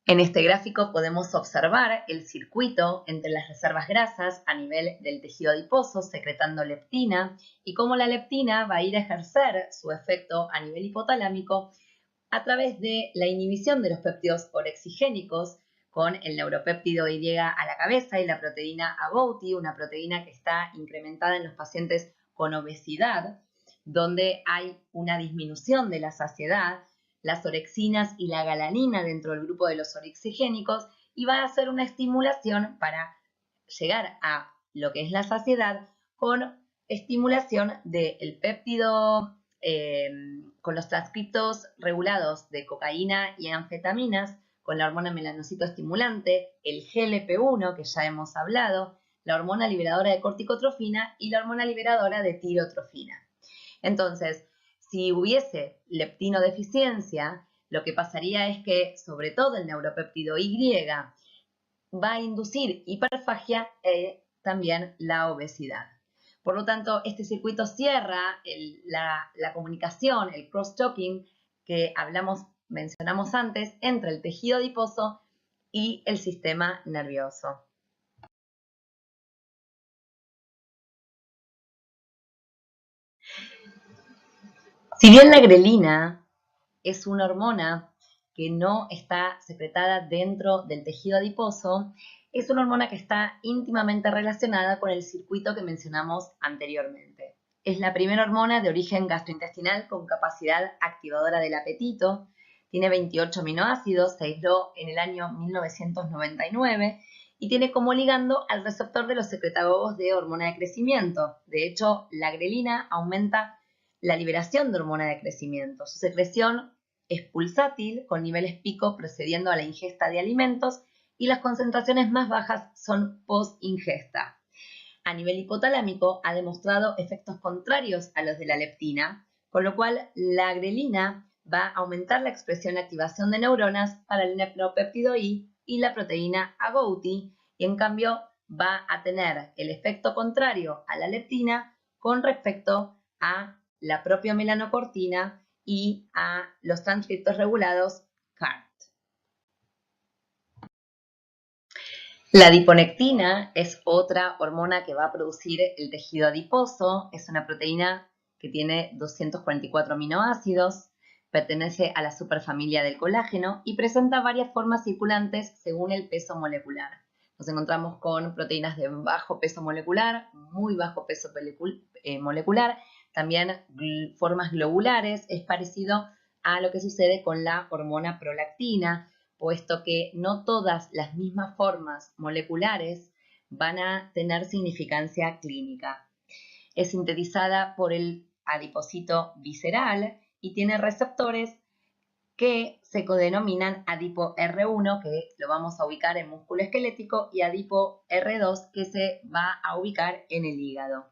En este gráfico podemos observar el circuito entre las reservas grasas a nivel del tejido adiposo secretando leptina y cómo la leptina va a ir a ejercer su efecto a nivel hipotalámico a través de la inhibición de los péptidos orexigénicos con el neuropéptido Y a la cabeza y la proteína agouti, una proteína que está incrementada en los pacientes con obesidad, donde hay una disminución de la saciedad, las orexinas y la galanina dentro del grupo de los orexigénicos, y va a hacer una estimulación para llegar a lo que es la saciedad con estimulación del péptido con los transcriptos regulados de cocaína y anfetaminas, con la hormona melanocito estimulante, el GLP-1 que ya hemos hablado, la hormona liberadora de corticotrofina y la hormona liberadora de tirotrofina. Entonces, si hubiese leptinodeficiencia, lo que pasaría es que, sobre todo el neuropéptido Y, va a inducir hiperfagia y también la obesidad. Por lo tanto, este circuito cierra la comunicación, el cross-talking que mencionamos antes entre el tejido adiposo y el sistema nervioso. Si bien la grelina es una hormona que no está secretada dentro del tejido adiposo, es una hormona que está íntimamente relacionada con el circuito que mencionamos anteriormente. Es la primera hormona de origen gastrointestinal con capacidad activadora del apetito, tiene 28 aminoácidos, se aisló en el año 1999 y tiene como ligando al receptor de los secretagogos de hormona de crecimiento. De hecho, la grelina aumenta la liberación de hormona de crecimiento. Su secreción es pulsátil, con niveles pico procediendo a la ingesta de alimentos, y las concentraciones más bajas son post-ingesta. A nivel hipotalámico ha demostrado efectos contrarios a los de la leptina, con lo cual la grelina va a aumentar la expresión y activación de neuronas para el neuropéptido Y y la proteína agouti, y en cambio va a tener el efecto contrario a la leptina con respecto a la propia melanocortina y a los transcriptos regulados CART. La adiponectina es otra hormona que va a producir el tejido adiposo. Es una proteína que tiene 244 aminoácidos, pertenece a la superfamilia del colágeno y presenta varias formas circulantes según el peso molecular. Nos encontramos con proteínas de bajo peso molecular, muy bajo peso molecular, también formas globulares. Es parecido a lo que sucede con la hormona prolactina, puesto que no todas las mismas formas moleculares van a tener significancia clínica. Es sintetizada por el adipocito visceral y tiene receptores que se codenominan adipo R1, que lo vamos a ubicar en músculo esquelético, y adipo R2, que se va a ubicar en el hígado.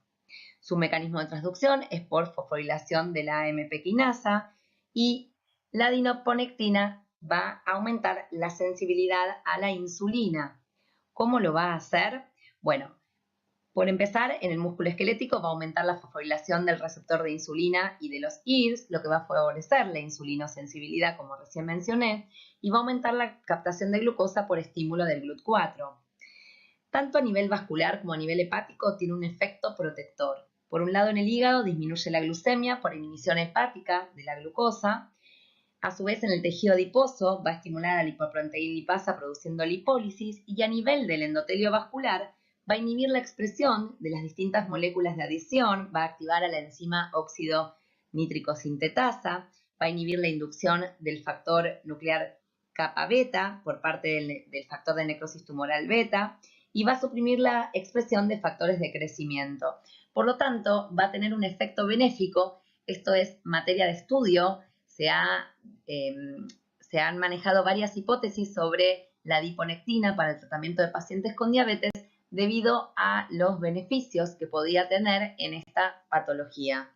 Su mecanismo de transducción es por fosforilación de la AMP quinasa, y la adiponectina va a aumentar la sensibilidad a la insulina. ¿Cómo lo va a hacer? Bueno, por empezar, en el músculo esquelético va a aumentar la fosforilación del receptor de insulina y de los IRS, lo que va a favorecer la insulinosensibilidad, como recién mencioné, y va a aumentar la captación de glucosa por estímulo del GLUT4. Tanto a nivel vascular como a nivel hepático tiene un efecto protector. Por un lado, en el hígado disminuye la glucemia por inhibición hepática de la glucosa. A su vez, en el tejido adiposo va a estimular la lipoproteína lipasa produciendo lipólisis, y a nivel del endotelio vascular va a inhibir la expresión de las distintas moléculas de adición, va a activar a la enzima óxido nítrico sintetasa, va a inhibir la inducción del factor nuclear kappa beta por parte del factor de necrosis tumoral beta, y va a suprimir la expresión de factores de crecimiento. Por lo tanto, va a tener un efecto benéfico. Esto es materia de estudio. Se han manejado varias hipótesis sobre la adiponectina para el tratamiento de pacientes con diabetes debido a los beneficios que podía tener en esta patología.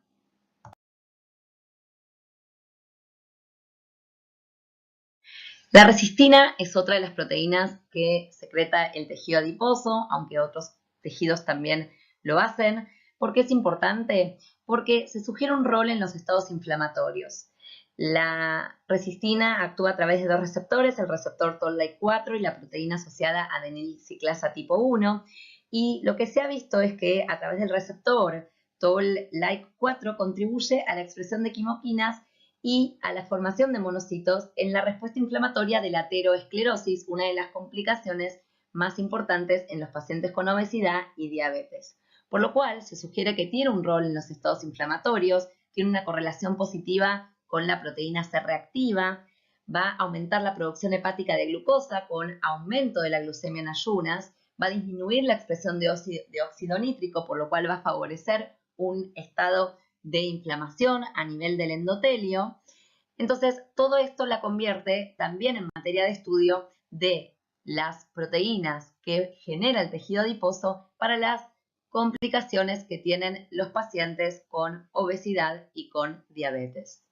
La resistina es otra de las proteínas que secreta el tejido adiposo, aunque otros tejidos también lo hacen. ¿Por qué es importante? Porque se sugiere un rol en los estados inflamatorios. La resistina actúa a través de dos receptores, el receptor Toll-like 4 y la proteína asociada adenilciclasa tipo 1. Y lo que se ha visto es que a través del receptor Toll-like 4 contribuye a la expresión de quimoquinas y a la formación de monocitos en la respuesta inflamatoria de la ateroesclerosis, una de las complicaciones más importantes en los pacientes con obesidad y diabetes. Por lo cual se sugiere que tiene un rol en los estados inflamatorios, tiene una correlación positiva con la proteína C reactiva, va a aumentar la producción hepática de glucosa con aumento de la glucemia en ayunas, va a disminuir la expresión de óxido nítrico, por lo cual va a favorecer un estado de inflamación a nivel del endotelio. Entonces, todo esto la convierte también en materia de estudio de las proteínas que genera el tejido adiposo para las complicaciones que tienen los pacientes con obesidad y con diabetes.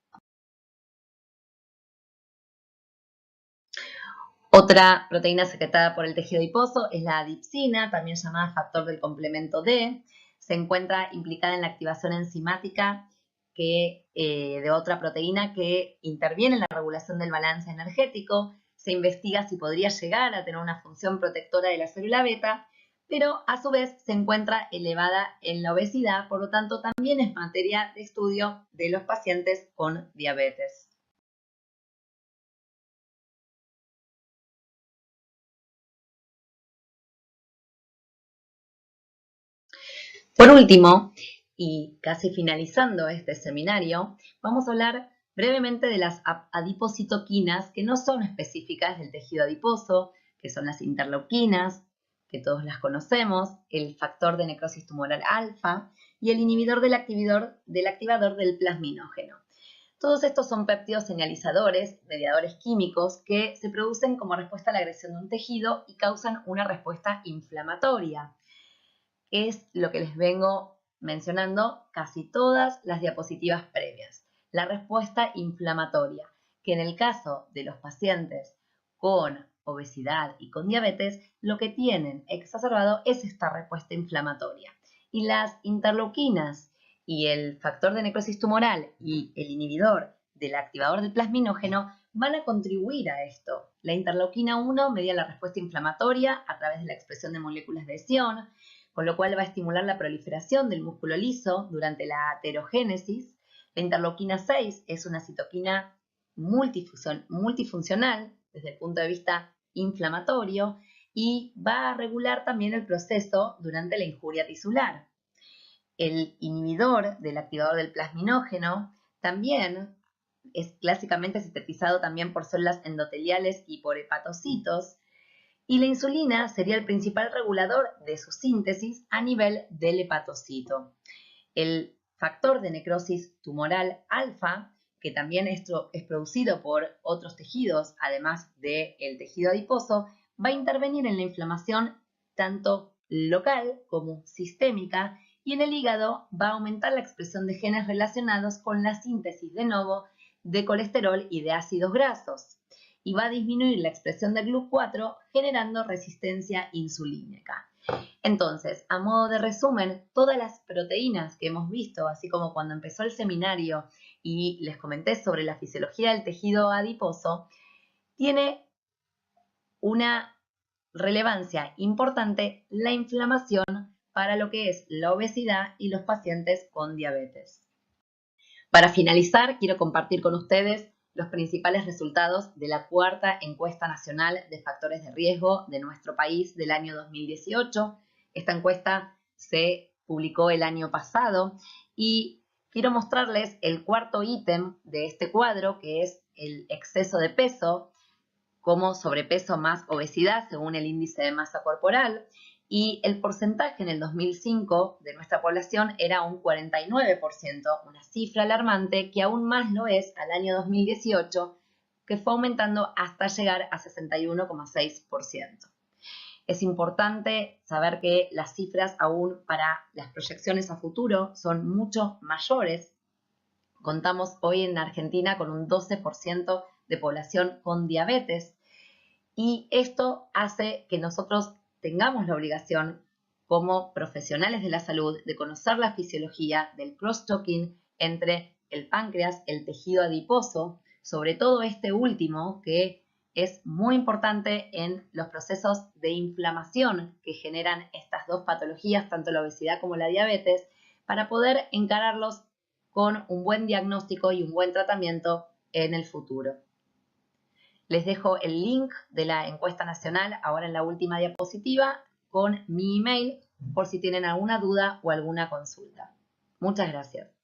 Otra proteína secretada por el tejido adiposo es la adipsina, también llamada factor del complemento D. Se encuentra implicada en la activación enzimática de otra proteína que interviene en la regulación del balance energético. Se investiga si podría llegar a tener una función protectora de la célula beta, pero a su vez se encuentra elevada en la obesidad, por lo tanto también es materia de estudio de los pacientes con diabetes. Por último, y casi finalizando este seminario, vamos a hablar brevemente de las adipocitoquinas que no son específicas del tejido adiposo, que son las interleuquinas, que todos las conocemos, el factor de necrosis tumoral alfa y el inhibidor del activador del plasminógeno. Todos estos son péptidos señalizadores, mediadores químicos, que se producen como respuesta a la agresión de un tejido y causan una respuesta inflamatoria. Es lo que les vengo mencionando casi todas las diapositivas previas. La respuesta inflamatoria, que en el caso de los pacientes con obesidad y con diabetes, lo que tienen exacerbado es esta respuesta inflamatoria. Y las interleuquinas y el factor de necrosis tumoral y el inhibidor del activador del plasminógeno van a contribuir a esto. La interleuquina 1 media la respuesta inflamatoria a través de la expresión de moléculas de hesión, con lo cual va a estimular la proliferación del músculo liso durante la aterogénesis. La interleuquina 6 es una citoquina multifuncional desde el punto de vista inflamatorio y va a regular también el proceso durante la injuria tisular. El inhibidor del activador del plasminógeno también es clásicamente sintetizado también por células endoteliales y por hepatocitos, y la insulina sería el principal regulador de su síntesis a nivel del hepatocito. El factor de necrosis tumoral alfa, que también es producido por otros tejidos, además del tejido adiposo, va a intervenir en la inflamación tanto local como sistémica, y en el hígado va a aumentar la expresión de genes relacionados con la síntesis de nuevo de colesterol y de ácidos grasos, y va a disminuir la expresión de GLUT4 generando resistencia insulínica. Entonces, a modo de resumen, todas las proteínas que hemos visto, así como cuando empezó el seminario y les comenté sobre la fisiología del tejido adiposo, tiene una relevancia importante la inflamación para lo que es la obesidad y los pacientes con diabetes. Para finalizar, quiero compartir con ustedes los principales resultados de la cuarta encuesta nacional de factores de riesgo de nuestro país del año 2018. Esta encuesta se publicó el año pasado y quiero mostrarles el cuarto ítem de este cuadro, que es el exceso de peso, como sobrepeso más obesidad según el índice de masa corporal. Y el porcentaje en el 2005 de nuestra población era un 49%, una cifra alarmante que aún más lo es al año 2018, que fue aumentando hasta llegar a 61,6%. Es importante saber que las cifras aún para las proyecciones a futuro son mucho mayores. Contamos hoy en Argentina con un 12% de población con diabetes, y esto hace que nosotros tengamos la obligación como profesionales de la salud de conocer la fisiología del cross-talking entre el páncreas, el tejido adiposo sobre todo este último, que es muy importante en los procesos de inflamación que generan estas dos patologías, tanto la obesidad como la diabetes, para poder encararlos con un buen diagnóstico y un buen tratamiento en el futuro. Les dejo el link de la encuesta nacional ahora en la última diapositiva con mi email por si tienen alguna duda o alguna consulta. Muchas gracias.